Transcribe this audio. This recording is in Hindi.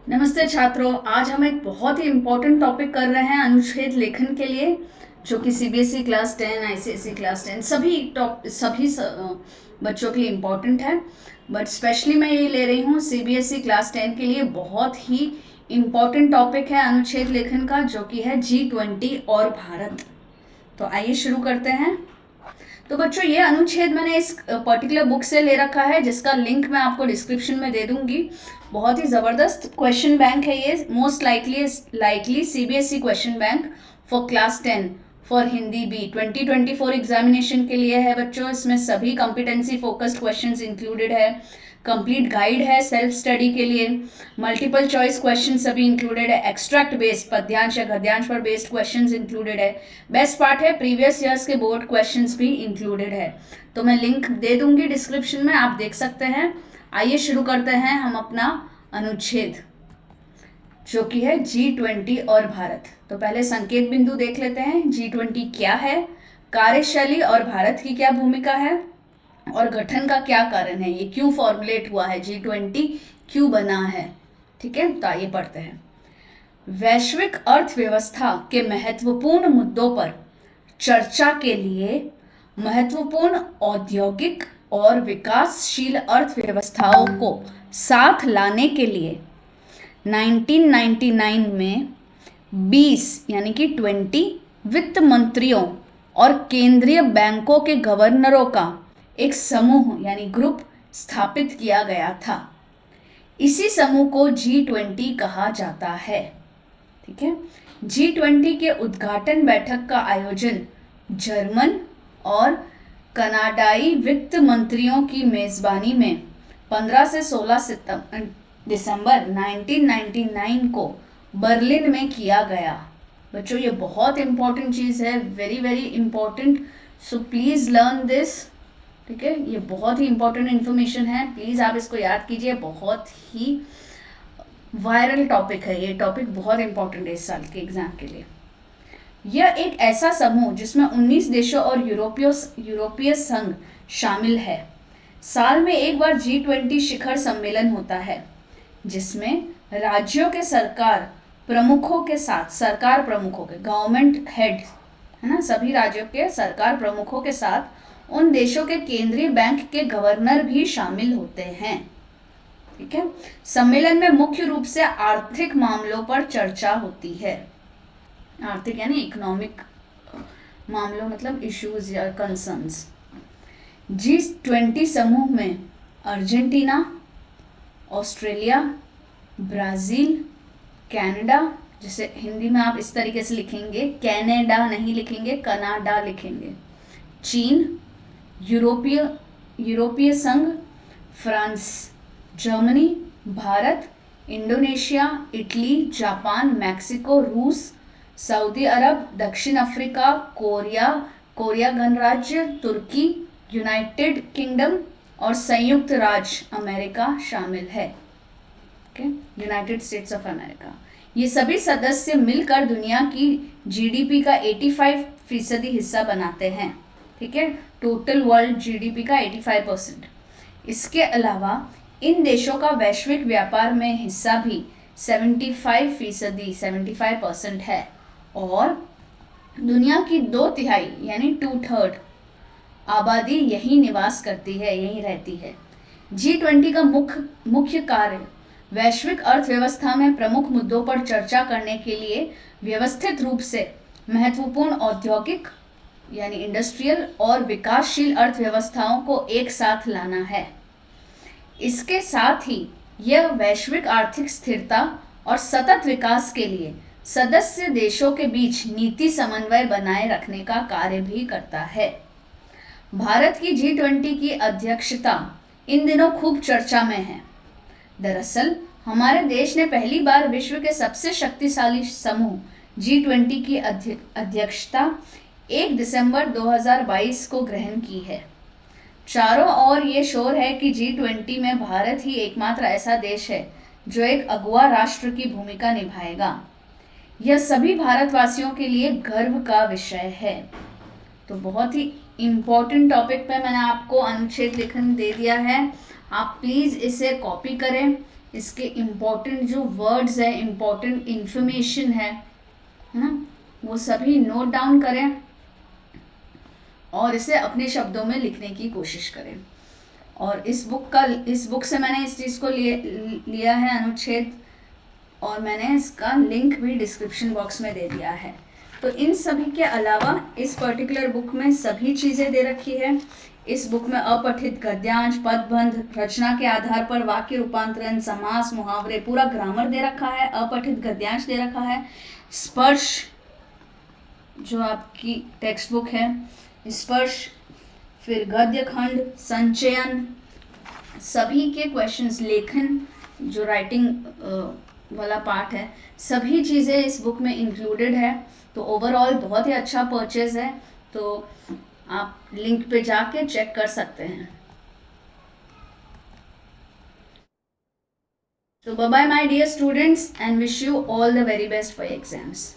नमस्ते छात्रों, आज हम एक बहुत ही इम्पोर्टेंट टॉपिक कर रहे हैं अनुच्छेद लेखन के लिए, जो कि सीबीएसई क्लास 10, आईसीएसई क्लास 10 बच्चों के लिए इम्पोर्टेंट है। बट स्पेशली मैं ये ले रही हूँ सीबीएसई क्लास 10 के लिए। बहुत ही इम्पोर्टेंट टॉपिक है अनुच्छेद लेखन का, जो कि है G20 और भारत। तो आइए शुरू करते हैं। तो बच्चों, ये अनुच्छेद मैंने इस पर्टिकुलर बुक से ले रखा है, जिसका लिंक मैं आपको डिस्क्रिप्शन में दे दूंगी। बहुत ही ज़बरदस्त क्वेश्चन बैंक है ये, most likely CBSE question bank for class 10 for Hindi B 2024 examination के लिए है बच्चों। इसमें सभी कॉम्पिटेंसी फोकस्ड क्वेश्चंस इंक्लूडेड है, कंप्लीट गाइड है सेल्फ स्टडी के लिए, मल्टीपल चॉइस क्वेश्चन सभी इंक्लूडेड है, एक्सट्रैक्ट बेस्ड पद्यांश या गद्यांश पर बेस्ड क्वेश्चंस इंक्लूडेड है। बेस्ट पार्ट है, प्रीवियस ईयर्स के बोर्ड क्वेश्चंस भी इंक्लूडेड है। तो मैं लिंक दे दूंगी डिस्क्रिप्शन में, आप देख सकते हैं। आइए शुरू करते हैं हम अपना अनुच्छेद, जो कि है G20 और भारत। तो पहले संकेत बिंदु देख लेते हैं। G20 क्या है, कार्यशैली और भारत की क्या भूमिका है, और गठन का क्या कारण है, ये क्यों फॉर्मुलेट हुआ है, G20 क्यों बना है। ठीक है, तो आइए पढ़ते हैं। वैश्विक अर्थव्यवस्था के महत्वपूर्ण मुद्दों पर चर्चा के लिए महत्वपूर्ण औद्योगिक और विकासशील अर्थव्यवस्थाओं को साथ लाने के लिए 1999 में 20 यानी कि 20 वित्त मंत्रियों और केंद्रीय बैंकों के गवर्नरों का एक समूह यानी ग्रुप स्थापित किया गया था। इसी समूह को G20 कहा जाता है। ठीक है, G20 के उद्घाटन बैठक का आयोजन जर्मन और कनाडाई वित्त मंत्रियों की मेजबानी में 15 से 16 दिसंबर 1999 को बर्लिन में किया गया। बच्चों, ये बहुत इंपॉर्टेंट चीज़ है, very very important, so please learn this. ठीक है, ये बहुत ही इंपॉर्टेंट इन्फॉर्मेशन है, प्लीज़ आप इसको याद कीजिए। बहुत ही वायरल टॉपिक है ये, टॉपिक बहुत इंपॉर्टेंट है इस साल के एग्जाम के लिए। यह एक ऐसा समूह जिसमें 19 देशों और यूरोपीय संघ शामिल है। साल में एक बार G20 शिखर सम्मेलन होता है, जिसमें राज्यों के सरकार प्रमुखों के गवर्नमेंट हेड है ना, सभी राज्यों के सरकार प्रमुखों के साथ उन देशों के केंद्रीय बैंक के गवर्नर भी शामिल होते हैं। ठीक है, सम्मेलन में मुख्य रूप से आर्थिक मामलों पर चर्चा होती है। आर्थिक यानी इकोनॉमिक मामलों, मतलब इश्यूज या कंसर्न्स। G20 समूह में अर्जेंटीना, ऑस्ट्रेलिया, ब्राजील, कनाडा, जिसे हिंदी में आप इस तरीके से लिखेंगे, कनाडा नहीं लिखेंगे, कनाडा लिखेंगे, चीन, यूरोपीय संघ, France, Germany, Bharat, Indonesia, Italy, Japan, Mexico, रूस, सऊदी अरब, दक्षिण अफ्रीका, कोरिया गणराज्य, तुर्की, यूनाइटेड किंगडम और संयुक्त राज्य अमेरिका शामिल है। United states of America. ये सभी सदस्य मिलकर दुनिया की जीडीपी का 85% हिस्सा बनाते हैं। ठीक है, टोटल वर्ल्ड जीडीपी का 85%। इसके अलावा इन देशों का वैश्विक व्यापार में हिस्सा भी 75% है, और दुनिया की 2/3 यानी 2/3 आबादी यही निवास करती है, यही रहती है। G20 का मुख्य कार्य वैश्विक अर्थव्यवस्था में प्रमुख मुद्दों पर चर्चा करने के लिए व्यवस्थित रूप से महत्वपूर्ण औद्योगिक यानी इंडस्ट्रियल और विकासशील अर्थव्यवस्थाओं को एक साथ लाना है। इसके साथ ही यह वैश्विक आर्थिक स्थिरता और सतत विकास के लिए सदस्य देशों के बीच नीति समन्वय बनाए रखने का कार्य भी करता है। भारत की G20 की अध्यक्षता इन दिनों खूब चर्चा में है। दरअसल हमारे देश ने पहली बार विश्व के सबसे शक्तिशाली समूह G20 की अध्यक्षता 1 दिसंबर 2022 को ग्रहण की है। चारों ओर ये शोर है कि G20 में भारत ही एकमात्र ऐसा देश है जो एक अगुवा राष्ट्र की भूमिका निभाएगा। यह सभी भारतवासियों के लिए गर्व का विषय है। तो बहुत ही इम्पोर्टेंट टॉपिक पे मैंने आपको अनुच्छेद लेखन दे दिया है। आप प्लीज़ इसे कॉपी करें, इसके इम्पोर्टेंट जो वर्ड्स है, इम्पोर्टेंट इंफॉर्मेशन है ना, वो सभी नोट डाउन करें और इसे अपने शब्दों में लिखने की कोशिश करें। और इस बुक से मैंने इस चीज़ को लिया है अनुच्छेद, और मैंने इसका लिंक भी डिस्क्रिप्शन बॉक्स में दे दिया है। तो इन सभी के अलावा इस पर्टिकुलर बुक में सभी चीज़ें दे रखी है। इस बुक में अपठित गद्यांश, पदबंध, रचना के आधार पर वाक्य रूपांतरण, समास, मुहावरे, पूरा ग्रामर दे रखा है। अपठित गद्यांश दे रखा है। स्पर्श जो आपकी टेक्स्ट बुक है, स्पर्श, फिर गद्य खंड, संचयन, सभी के क्वेश्चंस, लेखन जो राइटिंग वाला पार्ट है, सभी चीज़ें इस बुक में इंक्लूडेड है। तो ओवरऑल बहुत ही अच्छा परचेज है, तो आप लिंक पे जाके चेक कर सकते हैं। So bye bye my dear students and wish you all the very best for your exams.